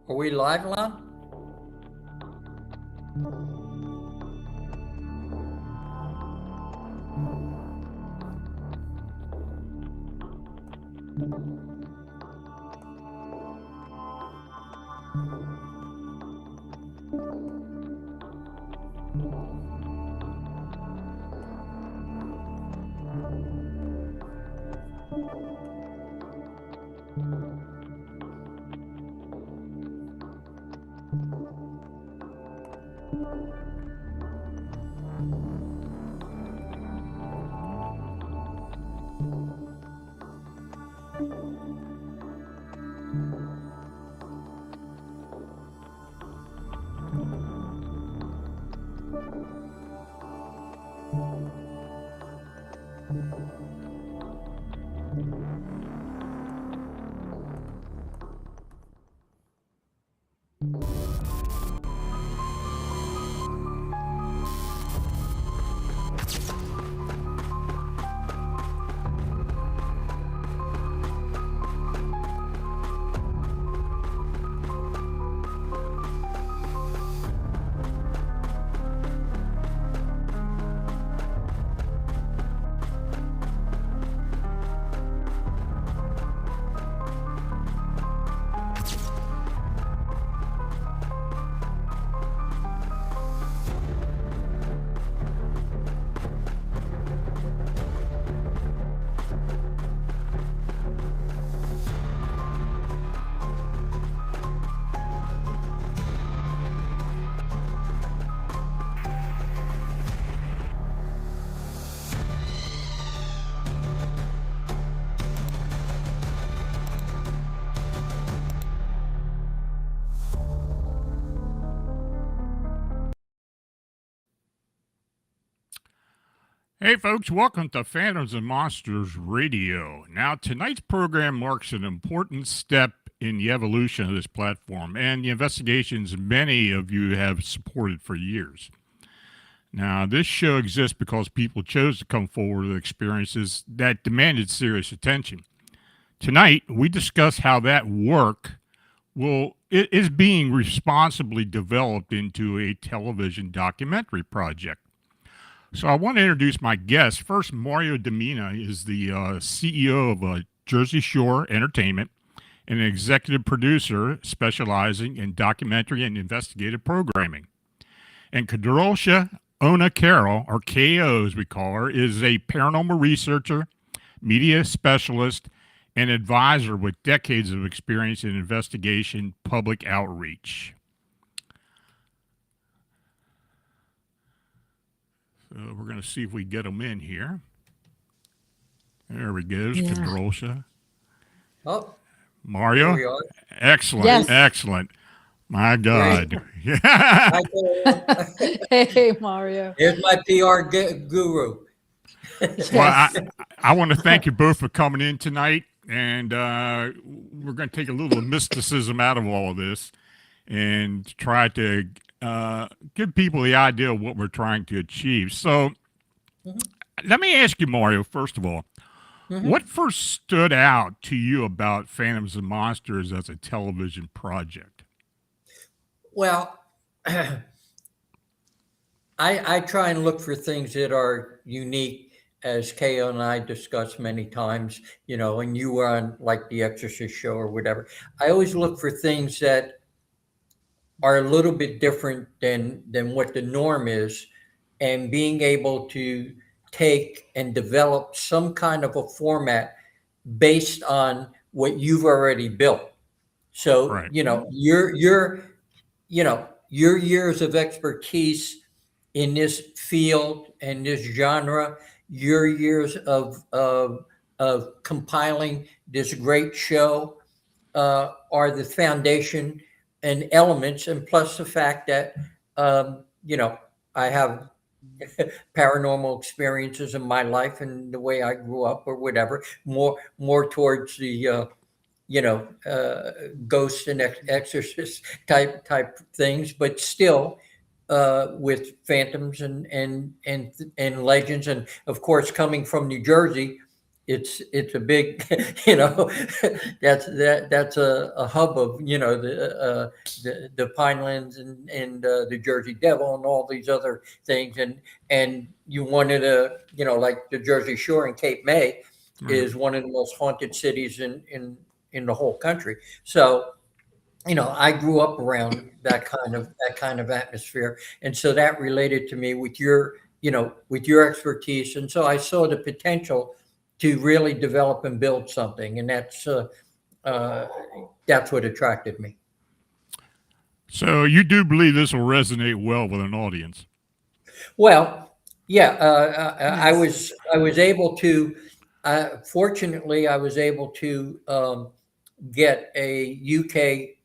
Are we live, Lon? Hey, folks, welcome to Phantoms and Monsters Radio. Now, tonight's program marks an important step in the evolution of this platform and the investigations many of you have supported for years. Now, this show exists because people chose to come forward with experiences that demanded serious attention. Tonight, we discuss how that work is being responsibly developed into a television documentary project. So I want to introduce my guest. First, Mario Domina is the CEO of Jersey Shore Entertainment and an executive producer specializing in documentary and investigative programming. And Kadrolsha Ona Carroll, or KO as we call her, is a paranormal researcher, media specialist, and advisor with decades of experience in investigation public outreach. So we're going to see if we get them in here. There we go, Kadrolsha. Oh, Mario? here we are. Excellent, Yes. excellent. My God. Hi, Carol. Hey, Mario. Here's my PR guru. Well, I want to thank you both for coming in tonight. And we're going to take a little mysticism out of all of this and try to give people the idea of what we're trying to achieve. So let me ask you, Mario, first of all, what first stood out to you about Phantoms and Monsters as a television project? Well, I try and look for things that are unique, as Ko and I discussed many times, and you were on like the Exorcist show or whatever. I always look for things that are a little bit different than what the norm is, and being able to take and develop some kind of a format based on what you've already built. So, Right. your years of expertise in this field and this genre, your years of compiling this great show are the foundation and elements, and plus the fact that I have paranormal experiences in my life and the way I grew up or whatever, more towards the ghost and exorcist type things, but still with phantoms and legends, and of course coming from New Jersey, it's a big, you know, that's a hub of, you know, the Pinelands and the Jersey Devil and all these other things, and you wanted to, you know, like the Jersey Shore and Cape May Right. is one of the most haunted cities in the whole country. So, you know, I grew up around that kind of atmosphere, and so that related to me with your, you know, with your expertise, and so I saw the potential to really develop and build something, and uh, that's what attracted me. So you do believe this will resonate well with an audience? Well, yeah, I Nice. was able to. Fortunately, I was able to get a UK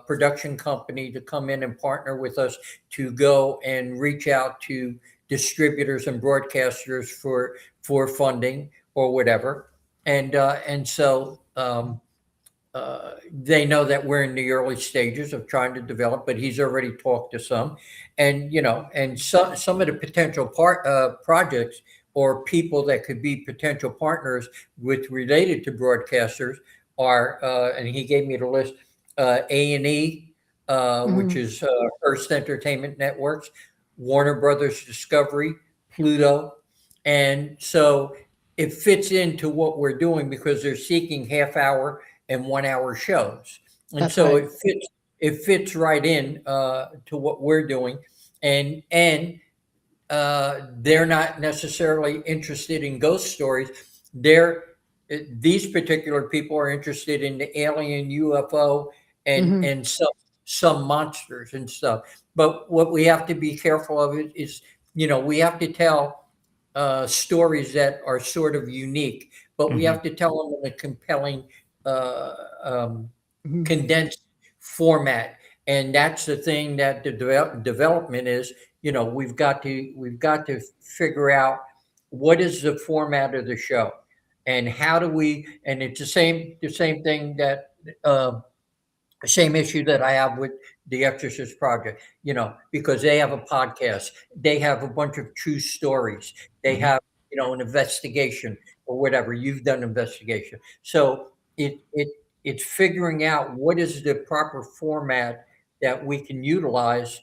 production company to come in and partner with us to go and reach out to distributors and broadcasters for funding or whatever, and so. They know that we're in the early stages of trying to develop, but he's already talked to some, and you know, and some of the potential projects or people that could be potential partners with related to broadcasters are, and he gave me the list: A&E, which Mhm. is Hearst Entertainment Networks, Warner Brothers Discovery, Pluto, and so it fits into what we're doing because they're seeking half-hour and 1 hour shows. And That's so right. it fits right in to what we're doing. And they're not necessarily interested in ghost stories. They're these particular people are interested in the alien UFO and Mhm. some monsters and stuff. But what we have to be careful of it is, you know, we have to tell stories that are sort of unique, but we Hmm. have to tell them in a compelling, uh, um, Mhm. condensed format. And that's the thing that the development is. You know, we've got to figure out what is the format of the show, and how do we. And it's the same thing that. Uh, same issue that I have with the Exorcist Project, you know, because they have a podcast, they have a bunch of true stories, they Hmm. have, you know, an investigation or whatever. You've done investigation, so it's figuring out what is the proper format that we can utilize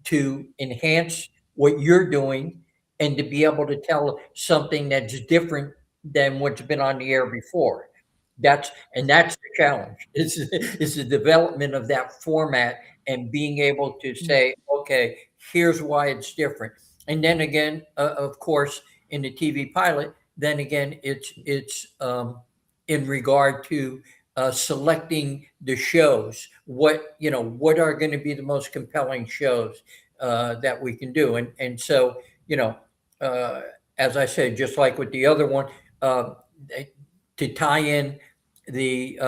to enhance what you're doing and to be able to tell something that's different than what's been on the air before. That's the challenge. Is the development of that format and being able to Mhm. say, okay, here's why it's different. And then again, of course, in the TV pilot, then again, it's in regard to selecting the shows. What are going to be the most compelling shows that we can do, and so, you know, uh, as I said, just like with the other one, uh, to tie in the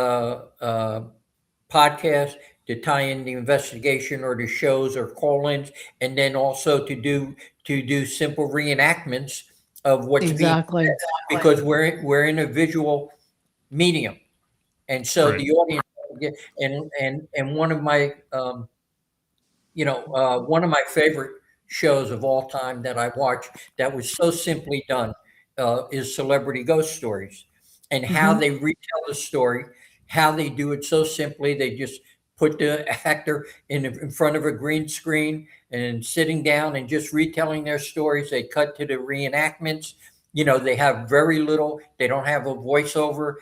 podcast, to tie in the investigation or the shows or call-ins, and then also to do simple reenactments of what's being, Exactly. because we're in a visual medium, and so Right. the audience, and one of my favorite shows of all time that I watched that was so simply done is Celebrity Ghost Stories, and how Mhm. they retell the story, how they do it so simply. They just put the actor in front of a green screen and sitting down and just retelling their stories. They cut to the reenactments. You know, they have very little. They don't have a voiceover.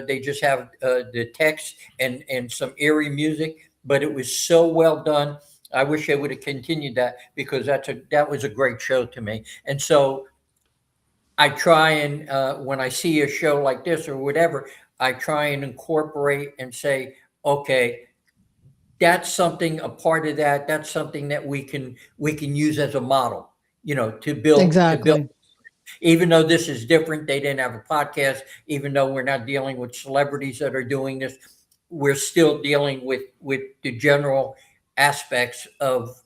They just have the text and some eerie music. But it was so well done. I wish I would have continued that, because that was a great show to me. And so I try and when I see a show like this or whatever, I try and incorporate and say, okay, that's something, a part of that. That's something that we can use as a model, you know, to build. Exactly. Even though this is different, they didn't have a podcast. Even though we're not dealing with celebrities that are doing this, we're still dealing with the general aspects of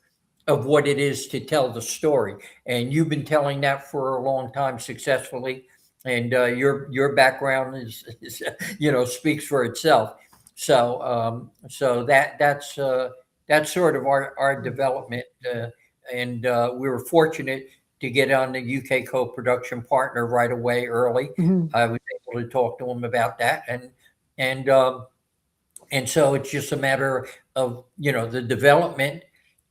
what it is to tell the story. And you've been telling that for a long time successfully, and your background is speaks for itself. So that's sort of our development, and we were fortunate to get on the UK co-production partner right away early. Mhm. I was able to talk to him about that, and um, and so it's just a matter of, the development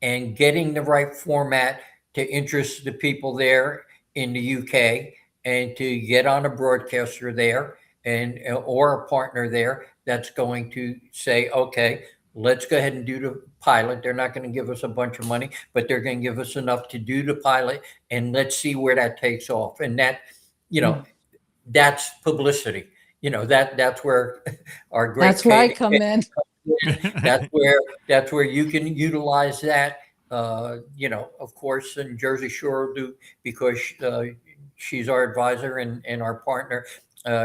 and getting the right format to interest the people there in the UK, and to get on a broadcaster there, and or a partner there that's going to say, okay, let's go ahead and do the pilot. They're not going to give us a bunch of money, but they're going to give us enough to do the pilot, and let's see where that takes off. And that, you know, that's publicity. That's where our great That's where I come in. that's where you can utilize that. Of course, and Jersey Shore will do, because she's our advisor and our partner.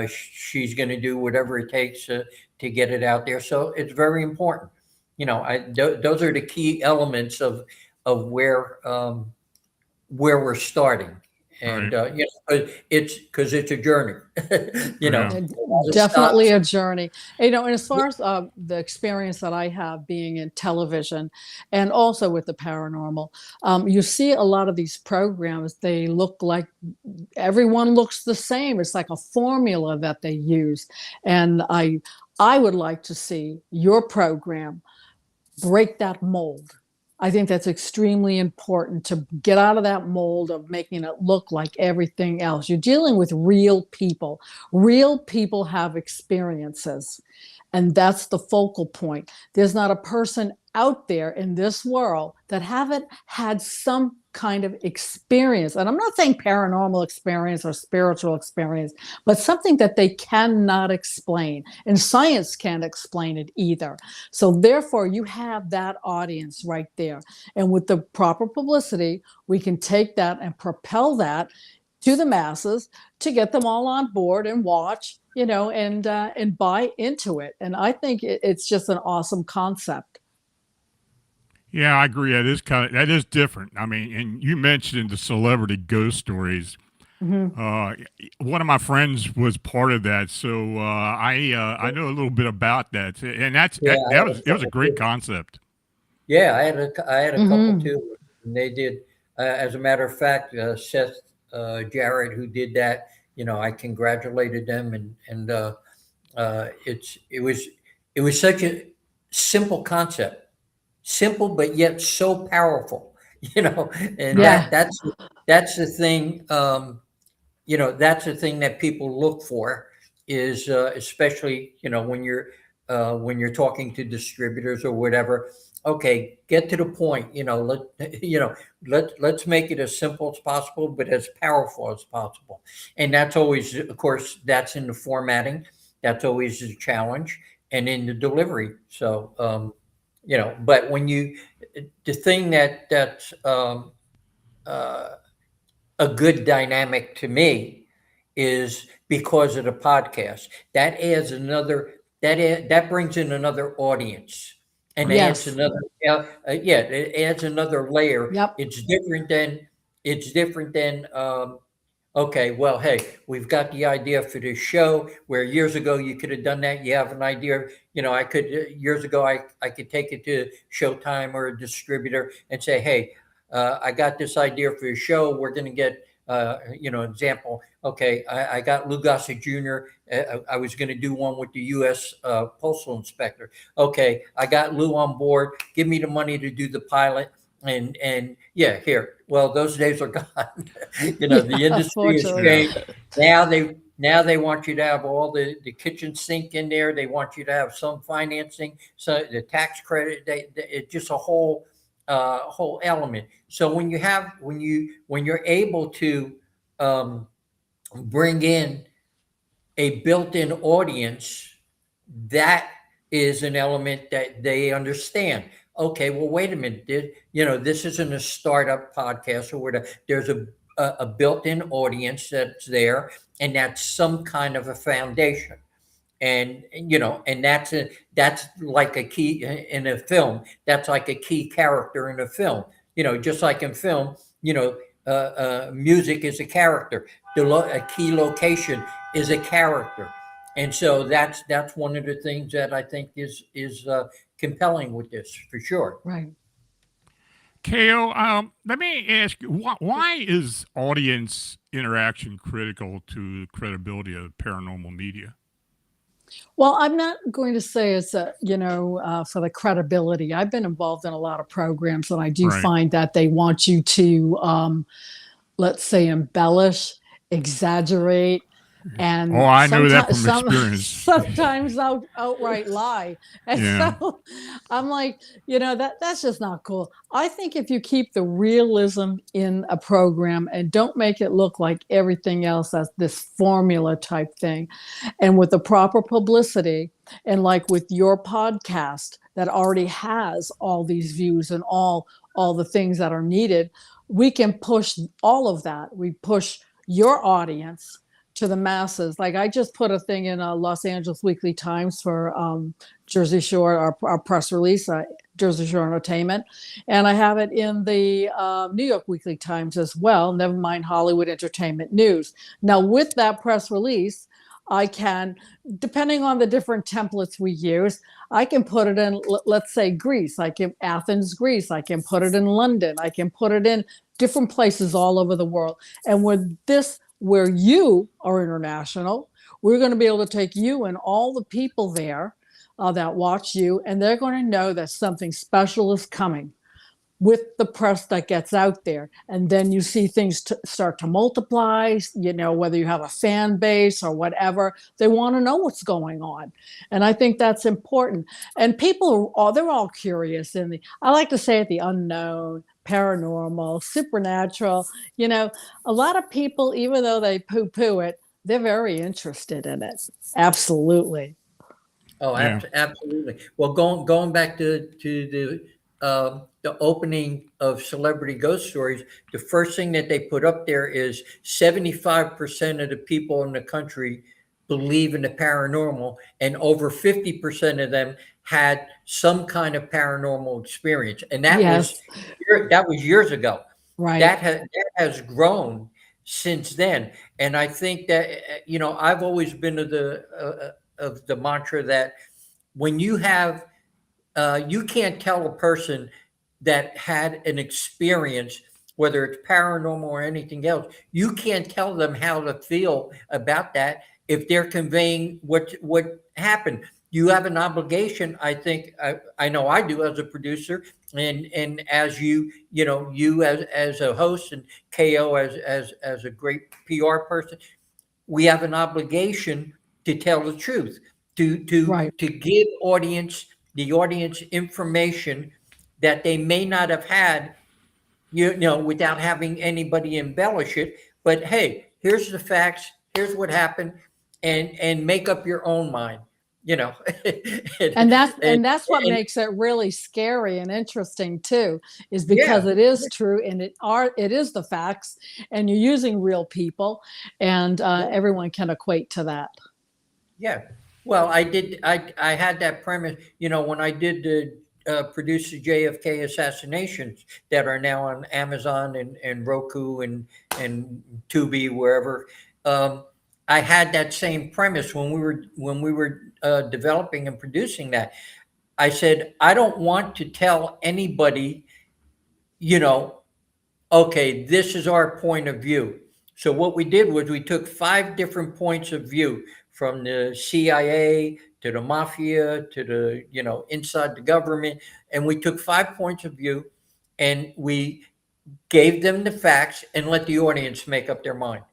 She's going to do whatever it takes to get it out there. So it's very important. Those are the key elements of where we're starting. And Right. it's because it's a journey. Yeah. It Definitely stops. a journey. And as far as the experience that I have being in television and also with the paranormal, you see a lot of these programs, they look like everyone looks the same. It's like a formula that they use. And I would like to see your program break that mold. I think that's extremely important, to get out of that mold of making it look like everything else. You're dealing with real people. Real people have experiences, and that's the focal point. There's not a person out there in this world that haven't had some kind of experience. And I'm not saying paranormal experience or spiritual experience, but something that they cannot explain. And science can't explain it either. So therefore, you have that audience right there. And with the proper publicity, we can take that and propel that to the masses to get them all on board and watch, and buy into it. And I think it's just an awesome concept. Yeah, I agree. That is different. I mean, and you mentioned the celebrity ghost stories. Mhm. Uh, One of my friends was part of that, so I know a little bit about that, and Yeah, I that had was a it was a couple great too. concept. Yeah, I had a couple Mhm. too, and they did. As a matter of fact, Seth Jarrett, who did that, I congratulated them, and it was such a simple concept, simple but yet so powerful, and Yeah. that's the thing. That's the thing that people look for, is especially, when you're talking to distributors or whatever. Okay, get to the point. Let's make it as simple as possible, but as powerful as possible. And that's always, of course, that's in the formatting. That's always a challenge, and in the delivery. So, but the thing that's uh, a good dynamic to me is because of the podcast. That brings in another audience, and adds Yes. another, it adds another layer. Yep. It's different than okay, well, hey, we've got the idea for this show, where years ago you could have done that. You have an idea, I could, years ago, I could take it to Showtime or a distributor and say, hey, I got this idea for a show. We're going to get, example. Okay, I got Lou Gossett Jr. I was going to do one with the U.S. Postal Inspector. Okay, I got Lou on board. Give me the money to do the pilot. And yeah, here. Well, those days are gone. Yeah, The industry has unfortunately. Yeah, changed. Now they want you to have all the kitchen sink in there. They want you to have some financing, so the tax credit. It's just a whole element. So when you're able to um, bring in a built-in audience, that is an element that they understand. Okay, well, wait a minute. This isn't a startup podcast or whatever. There's a built-in audience that's there, and that's some kind of a foundation. And that's like a key in a film. That's like a key character in a film. Just like in film, music is a character. A key location is a character. And so that's one of the things that I think is compelling with this, for sure. Right. KO, let me ask you, why is audience interaction critical to the credibility of paranormal media? Well, I'm not going to say it's for the credibility. I've been involved in a lot of programs, and I do Right. find that they want you to, let's say, embellish, exaggerate, Oh, and I know that sometimes from experience. sometimes outright lie. And Yeah. so I'm like, that's just not cool. I think if you keep the realism in a program and don't make it look like everything else as this formula type thing, and with the proper publicity, and like with your podcast that already has all these views and all the things that are needed, we can push all of that. We push your audience to the masses. Like I just put a thing in Los Angeles Weekly Times for Jersey Shore, our press release, Jersey Shore Entertainment, and I have it in the New York Weekly Times as well. Never mind Hollywood Entertainment News. Now, with that press release, I can, depending on the different templates we use, I can put it in, let's say, Greece. I can Athens, Greece. I can put it in London. I can put it in different places all over the world. And with this, where you are international, we're going to be able to take you and all the people there that watch you, and they're going to know that something special is coming with the press that gets out there. And then you see things start to multiply, whether you have a fan base or whatever, they want to know what's going on. And I think that's important. And people they're all curious I like to say it, the unknown, paranormal, supernatural. A lot of people, even though they poo-poo it, they're very interested in it. Absolutely. Oh, Yeah. absolutely. Well, going back to the opening of Celebrity Ghost Stories, the first thing that they put up there is 75% of the people in the country believe in the paranormal, and over 50% of them had some kind of paranormal experience, and that Yes. was years ago. Right. That has grown since then, and I think that I've always been of the mantra that when you have you can't tell a person that had an experience, whether it's paranormal or anything else, you can't tell them how to feel about that if they're conveying what happened. You have an obligation, I think. I know I do as a producer, and as you as a host, and KO as a great PR person, we have an obligation to tell the truth, Right. to give the audience information that they may not have had, without having anybody embellish it. But hey, here's the facts. Here's what happened, and make up your own mind. You know, And that's and, and that's what and makes it really scary and interesting too, is because yeah, it is true, and it is the facts, and you're using real people, and everyone can equate to that. yeah. Well, I had that premise, when I did produce the JFK assassinations that are now on Amazon and Roku and Tubi, wherever. I had that same premise when we were developing and producing that. I said, I don't want to tell anybody, you know, okay, this is our point of view. So what we did was we took 5 different points of view, from the CIA to the mafia to the, inside the government. And we took 5 points of view, and we gave them the facts and let the audience make up their mind.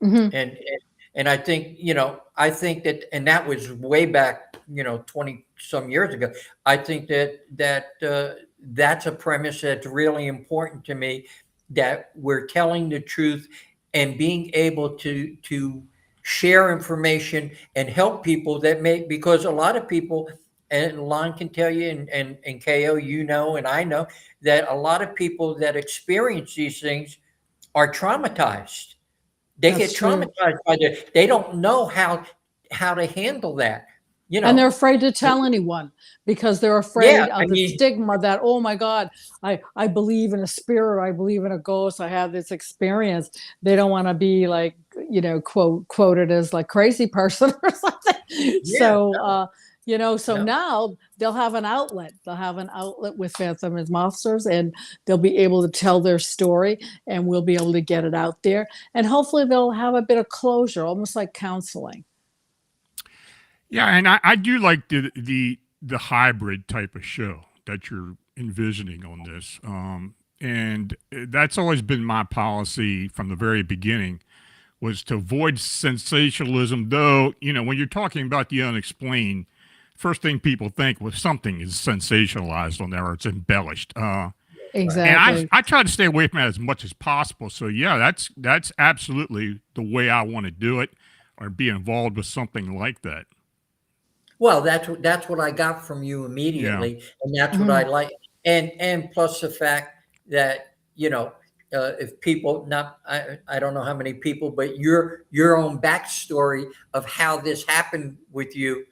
Mhm. And I think that, and that was way back, 20 some years ago. I think that's a premise that's really important to me, that we're telling the truth and being able to share information and help people because a lot of people, and Lon can tell you, and KO, and I know that a lot of people that experience these things are traumatized. They That's get true. traumatized by they don't know how to handle that, you And they're know. afraid to tell anyone because they're Yeah, afraid I of the mean, stigma that, oh my God, I believe in a spirit, I believe in a ghost, I have this experience. They don't want to be like, quoted as like crazy person or something. yeah, So, no, So No. now they'll have an outlet. They'll have an outlet with Phantom and Monsters, and they'll be able to tell their story, and we'll be able to get it out there. And hopefully they'll have a bit of closure, almost like counseling. Yeah, and I do like the hybrid type of show that you're envisioning on this. And that's always been my policy from the very beginning, was to avoid sensationalism. Though, when you're talking about the unexplained, first thing people think, well, something is sensationalized on there, or it's embellished. Exactly. And I try to stay away from that as much as possible. So yeah, that's absolutely the way I want to do it, or be involved with something like that. Well, that's what I got from you Yeah. immediately, and that's what Mhm. I like. And plus the fact that if people, not I don't know how many people, but your own backstory of how this happened with you,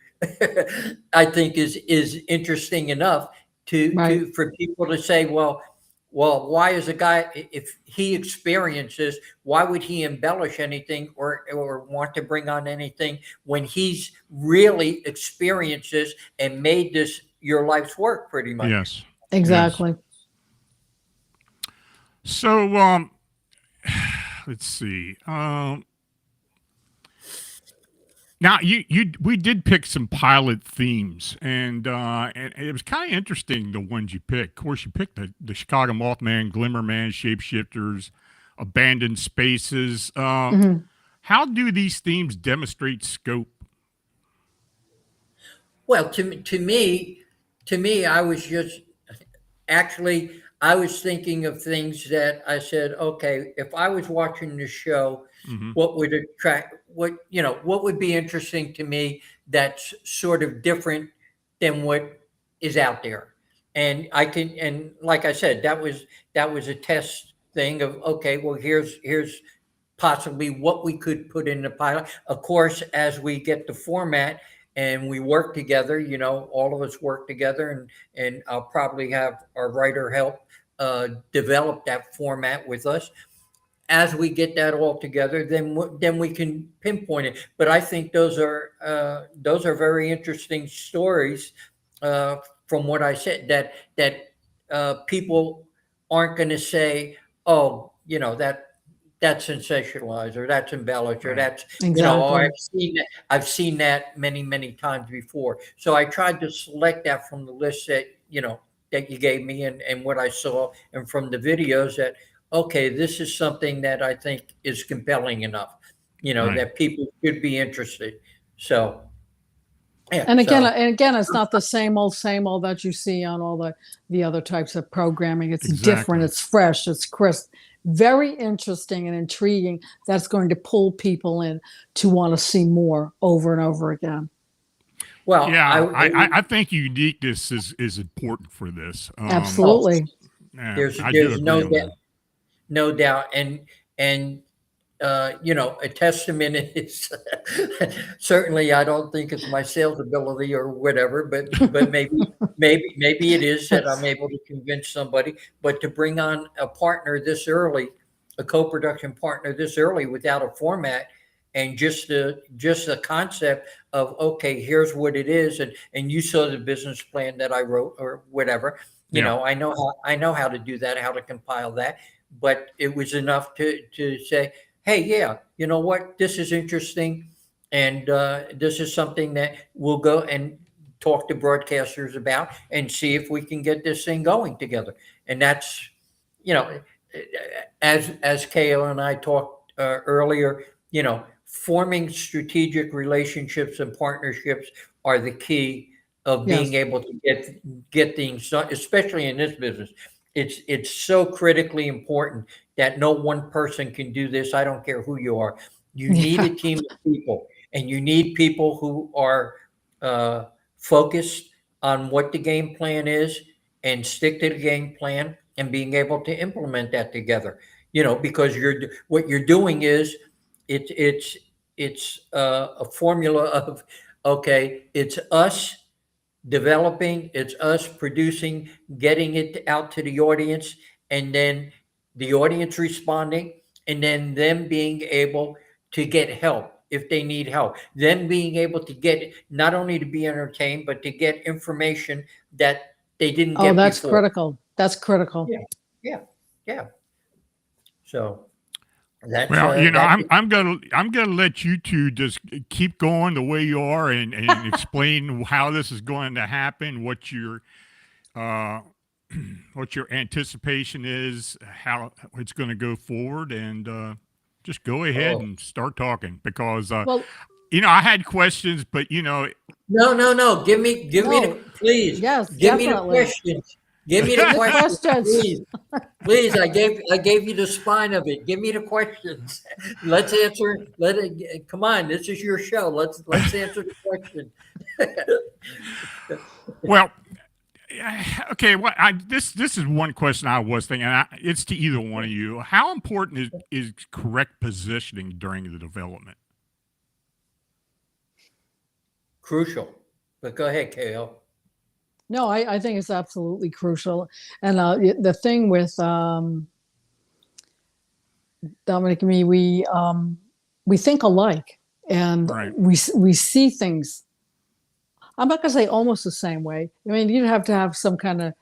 I think is interesting enough Right. for people to say, well, why is a guy, if he experiences, why would he embellish anything or want to bring on anything when he's really experiences and made this your life's work pretty much. Yes. Exactly. So, let's see. Now we did pick some pilot themes, and it was kind of interesting the ones you picked. Of course, you picked the Chicago Mothman, Glimmerman, Shapeshifters, Abandoned Spaces. Mhm. How do these themes demonstrate scope? Well, to me, I was just actually I was thinking of things that I said, okay, if I was watching the show, Hmm. what would attract what would be interesting to me that's sort of different than what is out there. And like I said, that was a test thing of, okay, well, here's possibly what we could put in the pilot. Of course, as we get the format and we work together, all of us work together, and I'll probably have our writer help develop that format with us. As we get that all together, then we can pinpoint it. But I think those are very interesting stories, from what I said, that people aren't going to say, oh, that's sensationalized, or that's embellished, or Right. that's, oh, Exactly. I've seen that many times before. So I tried to select that from the list that you gave me, and what I saw, and from the videos, that okay, this is something that I think is compelling enough, Right. that people should be interested. So yeah, And again, so and again, it's not the same old that you see on all the other types of programming. It's different, Exactly. it's fresh, it's crisp, very interesting and intriguing. That's going to pull people in to want to see more over and over again. well, Yeah, I think uniqueness is important for this. oh, Absolutely. Yeah, there's I do there's agree no on doubt, that. no doubt, and a testament is certainly, I don't think it's my sales ability or whatever, but maybe it is that I'm able to convince somebody. But to bring on a partner this early, a co-production partner this early without a format, and just the concept of, okay, here's what it is, and you saw the business plan that I wrote or whatever. Yeah. I know how to do that, how to compile that. But it was enough to say, hey, yeah, you know what? This is interesting. And this is something that we'll go and talk to broadcasters about and see if we can get this thing going together. And that's, you know, as Kayla and I talked earlier, forming strategic relationships and partnerships are the key of being Yes. able to get things done, especially in this business. It's so critically important that no one person can do this. I don't care who you are. You need Yeah. a team of people, and you need people who are uh, focused on what the game plan is, and stick to the game plan, and being able to implement that together. Because what you're doing is it's a formula of, okay, it's us developing, it's us producing, getting it out to the audience, and then the audience responding, and then them being able to get help if they need help. Then being able to get, not only to be entertained, but to get information that they didn't Oh, get that's before. critical. That's critical. Yeah. So that's Well, you know, that's I'm gonna let you two just keep going the way you are and explain how this is going to happen, uh, what your anticipation is, how it's going to go forward, and just go ahead oh. and start talking because Well, you know I had questions, but you know, No. Give me no, please. yes, Give me the definitely. questions. Give me Give the me questions, questions. please. Please, I gave you the spine of it. Give me the questions. Let's answer. Come on. This is your show. Let's answer the question. well, okay. This is one question I was thinking. It's to either one of you. How important is correct positioning during the development? Crucial. But go ahead, KO. No, I think it's absolutely crucial. And the thing with Dominic and me, we think alike, and Right. we see things. I'm not going to say almost the same way. I mean, you'd have to have some kind of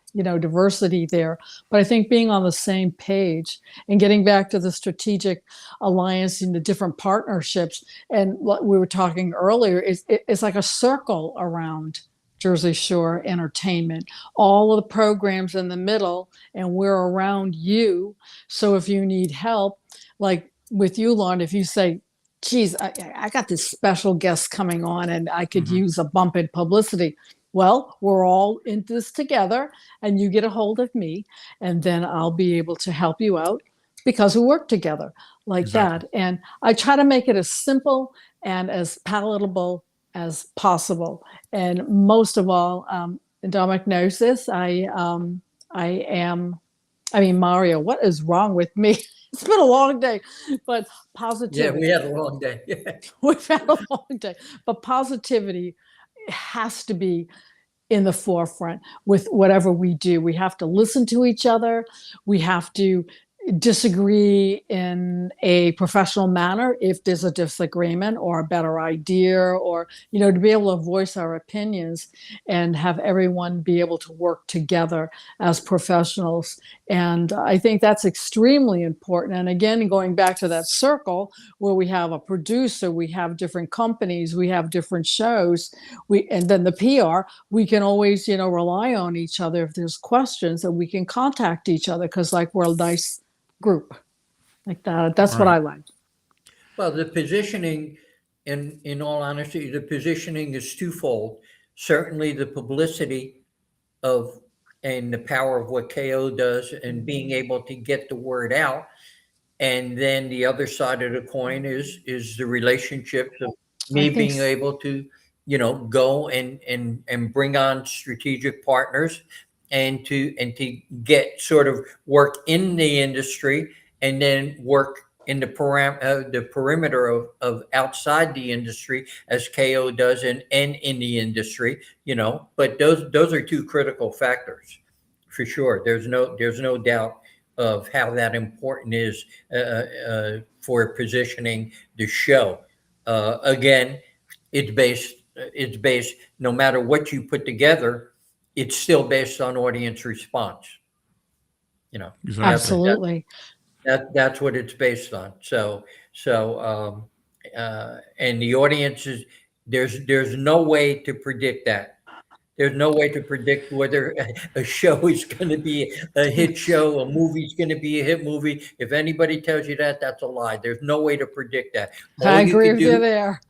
diversity there, but I think being on the same page and getting back to the strategic alliance and the different partnerships, and what we were talking earlier is it's like a circle around Jersey Shore Entertainment, all of the programs in the middle, and we're around you. So if you need help, like with you, Lauren, if you say, geez, I got this special guest coming on and I could Mhm. use a bump in publicity. Well, we're all in this together, and you get a hold of me, and then I'll be able to help you out because we work together like Exactly. that. And I try to make it as simple and as palatable as possible. And most of all, and Dominic knows this, I mean, Mario, what is wrong with me? It's been a long day, but Yeah, positivity. we had a long day. We've had a long day, but positivity has to be in the forefront with whatever we do. We have to listen to each other. We have to disagree in a professional manner if there's a disagreement or a better idea, or to be able to voice our opinions and have everyone be able to work together as professionals. And I think that's extremely important. And again, going back to that circle where we have a producer, we have different companies, we have different shows, and then the PR, we can always rely on each other if there's questions, and we can contact each other because like we're a nice group like that. That's what Right. I like. Well, the positioning, in all honesty, the positioning is twofold. Certainly, the publicity of and the power of what KO does and being able to get the word out. And then the other side of the coin is the relationships of I me think being able to, go and bring on strategic partners and to get sort of work in the industry and then work in the perimeter of outside the industry as KO does and in the industry, but those are two critical factors for sure. There's no doubt of how that important is for positioning the show. Again, it's based no matter what you put together, it's still based on audience response. That's Exactly. absolutely. that's what it's based on. And the audience is there's no way to predict that. There's no way to predict whether a show is going to be a hit show, a movie's going to be a hit movie. If anybody tells you that, that's a lie. There's no way to predict that. All I you agree could with you do, there.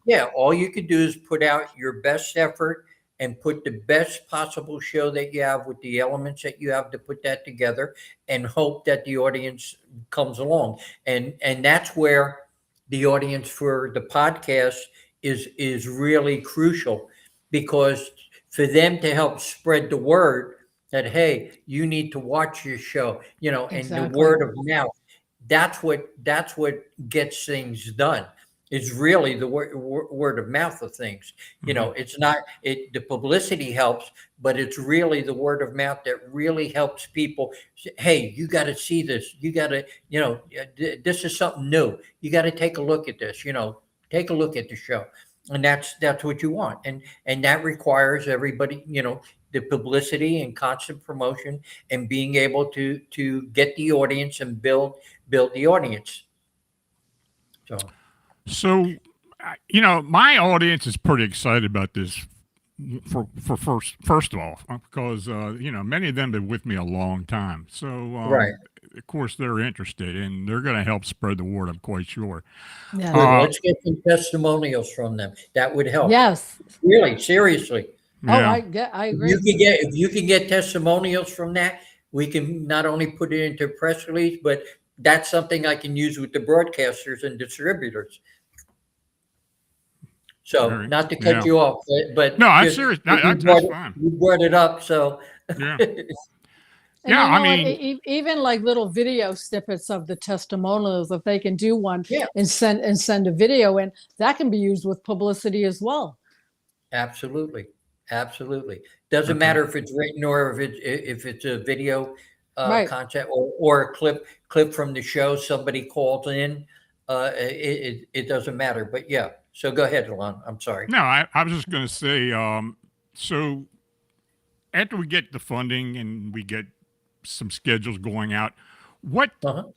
yeah, all you could do is put out your best effort and put the best possible show that you have with the elements that you have to put that together and hope that the audience comes along. And that's where the audience for the podcast is really crucial, because for them to help spread the word that, hey, you need to watch your show, and the Exactly. word of mouth, that's what gets things done. It's really the word of mouth of things. Mhm. It's not the publicity helps, but it's really the word of mouth that really helps people say, hey, you got to see this. You got to, this is something new. You got to take a look at this. take a look at the show. And that's what you want. And that requires everybody, the publicity and constant promotion and being able to get the audience and build the audience. So, my audience is pretty excited about this. For first of all, because many of them have been with me a long time, so Right. of course they're interested and they're going to help spread the word. I'm quite sure. Yeah. Good. Let's get some testimonials from them. That would help. Yes. Really, seriously. Oh, Yeah. I agree. If you can get testimonials from that, we can not only put it into a press release, but that's something I can use with the broadcasters and distributors. So not to cut you off, but no, I'm serious. That's fine. You brought it up, so Yeah. And Yeah, you know I mean, what? Even like little video snippets of the testimonials, if they can do one Yeah. and send a video in, that can be used with publicity as well. Absolutely. Doesn't Okay. matter if it's written or if it's a video Right. content or a clip from the show. Somebody calls in. It doesn't matter. But yeah. So go ahead, Alon. I'm sorry. No, I was just going to say, so after we get the funding and we get some schedules going out, what's the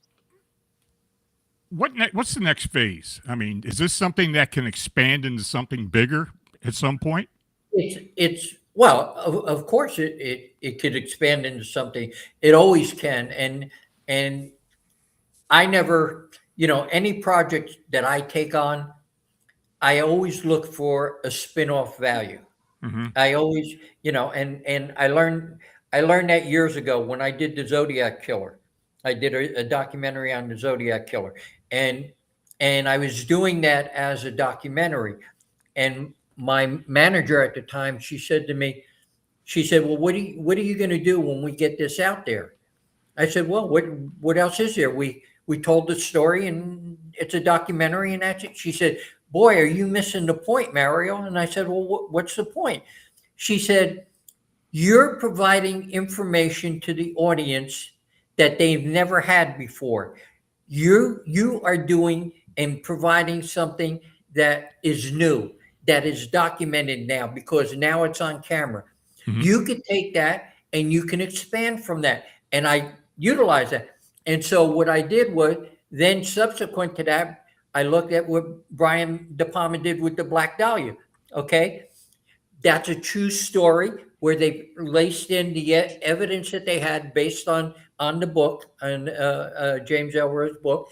next phase? I mean, is this something that can expand into something bigger at some point? It's well, of course it could expand into something. It always can. And I never, any project that I take on, I always look for a spin-off value. Mm-hmm. I always, and I learned that years ago when I did the Zodiac Killer. I did a documentary on the Zodiac Killer, and I was doing that as a documentary. And my manager at the time, she said to me, "Well, what are you going to do when we get this out there?" I said, "Well, what else is there? We told the story, and it's a documentary, and that's it." She said, "Boy, are you missing the point, Mario?" And I said, "Well, what's the point?" She said, "You're providing information to the audience that they've never had before. You are doing and providing something that is new, that is documented now, because now it's on camera. Mm-hmm. You could take that and you can expand from that." And I utilized that. And so what I did was, then subsequent to that, I looked at what Brian De Palma did with the Black Dahlia. Okay. That's a true story where they laced in the evidence that they had based on the book, on James Ellsworth's book.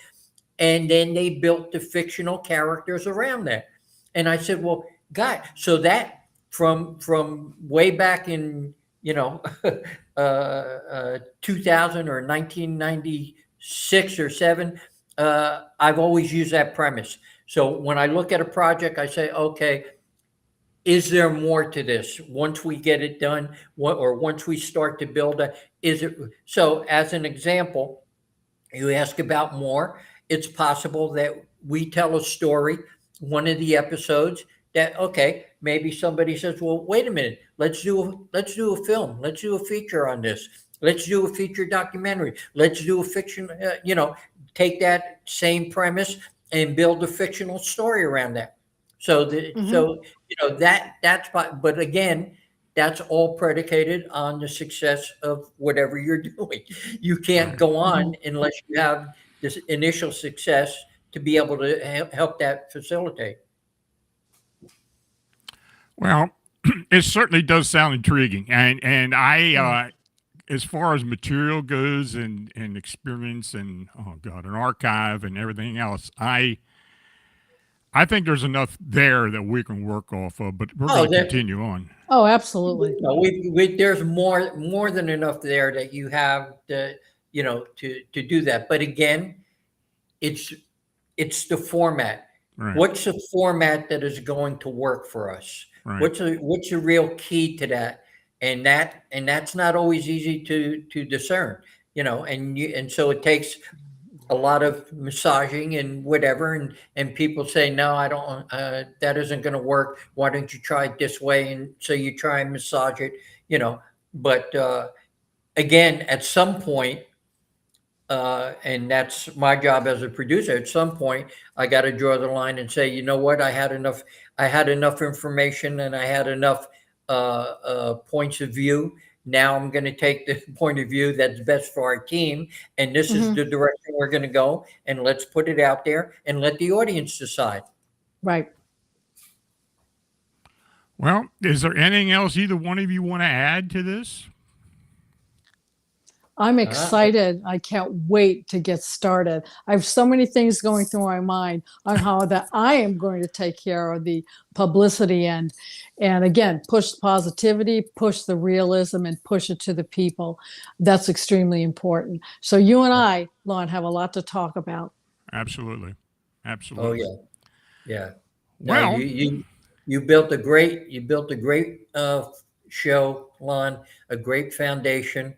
And then they built the fictional characters around that. And I said, well, God, so that from way back in, 2000 or 1996 or 7, I've always used that premise. So when I look at a project, I say, okay, is there more to this? Once we get it done, or once we start to build is it? So as an example, you ask about more. It's possible that we tell a story, one of the episodes, that, okay, maybe somebody says, well, wait a minute, let's do a film, let's do a feature on this, let's do a feature documentary, let's do a fiction, take that same premise and build a fictional story around that. So that's, but again, that's all predicated on the success of whatever you're doing. You can't go on unless you have this initial success to be able to help that facilitate. Well, it certainly does sound intriguing, and I, as far as material goes, and experience, and an archive and everything else, I think there's enough there that we can work off of. But we're going to continue on. Oh, absolutely. There's more than enough there that you have to do that. But again, it's the format. Right. What's the format that is going to work for us? Right. What's a real key to that? And that's not always easy to discern, and so it takes a lot of massaging and whatever, and people say, no, I don't, that isn't going to work. Why don't you try it this way? And so you try and massage it, but again, at some point, and that's my job as a producer. At some point, I got to draw the line and say, you know what, I had enough. I had enough information, and I had enough points of view. Now I'm going to take the point of view that's best for our team, and this is the direction we're going to go. And let's put it out there and let the audience decide. Right. Well, is there anything else either one of you want to add to this? I'm excited. I can't wait to get started. I have so many things going through my mind on how that I am going to take care of the publicity end. And again, push positivity, push the realism, and push it to the people. That's extremely important. So you and I, Lon, have a lot to talk about. Absolutely. Oh Absolutely. yeah. Well, No, you built a great show, Lon, a great foundation.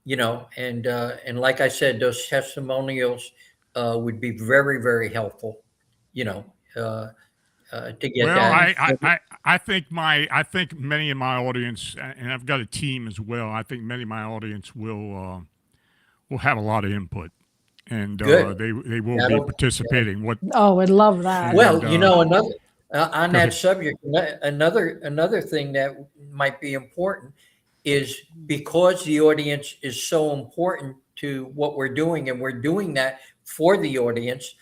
And like I said, those testimonials would be very, very helpful. To get well, that. I think many of my audience, and I've got a team as well. I think many of my audience will have a lot of input, and Good. they will be That'll- participating. What? Oh, I'd love that. Well, And, another on go that ahead. subject, another thing that might be important is because the audience is so important to what we're doing, and we're doing that for the audience.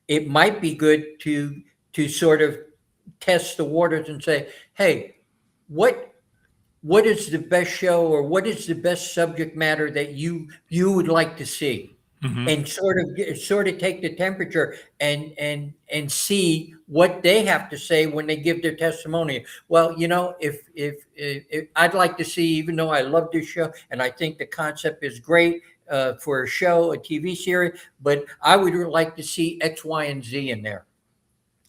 It might be good to sort of test the waters and say, hey, what is the best show, or what is the best subject matter that you would like to see? Mhm. And sort of take the temperature and see what they have to say when they give their testimony. Well, if I'd like to see, even though I love this show and I think the concept is great for a show, a TV series, but I would like to see X, Y, and Z in there.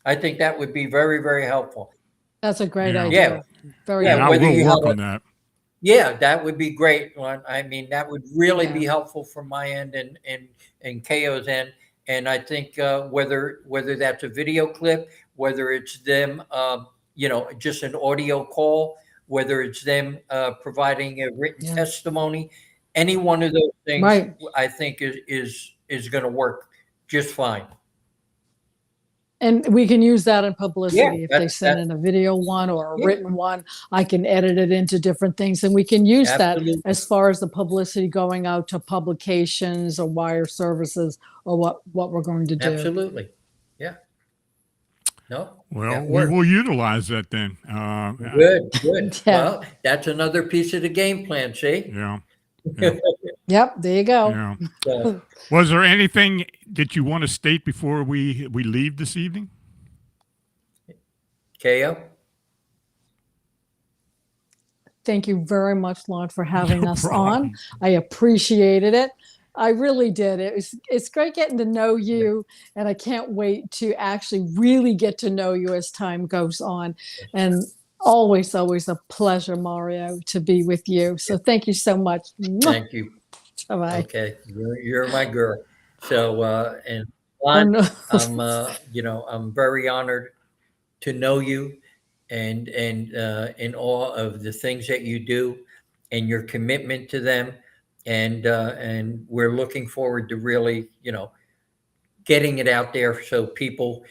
I think that would be very, very helpful. That's a great Yeah. idea. Very Yeah, And good. I whether will you work have on that. Yeah, that would be great. I mean, that would really Yeah. be helpful from my end and KO's end. And I think whether that's a video clip, whether it's them, just an audio call, whether it's them providing a written Yeah. testimony, any one of those things, Right. I think is going to work just fine. And we can use that in Yeah, publicity. If they send in a video one or a Yeah. written one, I can edit it into different things. And we can use that Absolutely. as far as the publicity going out to publications or wire services or what we're going to do. Absolutely. Yeah. No. Well, that we works. will utilize that then. Good. Yeah. Well, that's another piece of the game plan. See. Yeah. Yep, there you go. Yeah. So, Was there anything that you want to state before we leave this evening? KO. Thank you very much, Lon, for having No us problem. on. I appreciated it. I really did. It's great getting to know you, and I can't wait to actually really get to know you as time goes on. And always a pleasure, Mario, to be with you. So thank you so much. Thank you. Bye-bye. Okay, you're my girl. So and Oh, Lon, no. I'm very honored to know you, and in awe of the things that you do and your commitment to them, and we're looking forward to really getting it out there so people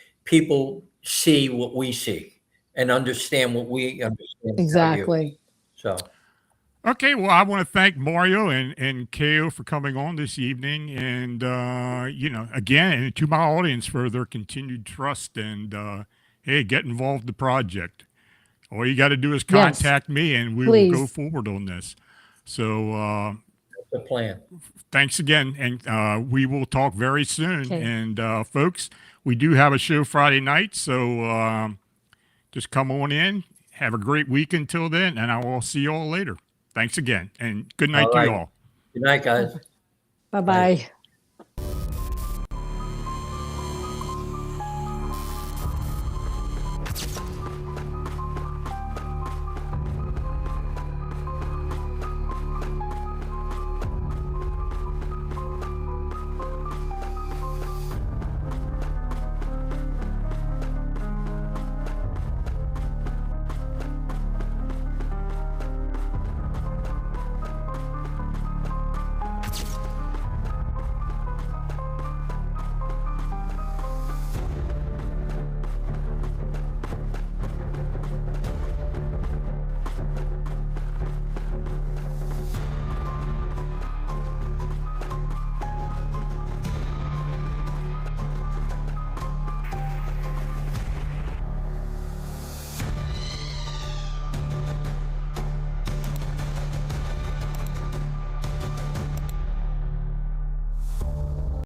see what we see and understand what we understand about you. Exactly. So Okay, well, I want to thank Mario and KO for coming on this evening, and again, and to my audience for their continued trust, and hey, get involved in the project. All you got to do is Yes, contact me, and we will go please. forward on this. So the plan. thanks again, and we will talk very soon. Okay. And folks, we do have a show Friday night, so just come on in. Have a great week until then, and I will see you all later. Thanks again, and good night All to right. you all. Good night, guys. Bye-bye.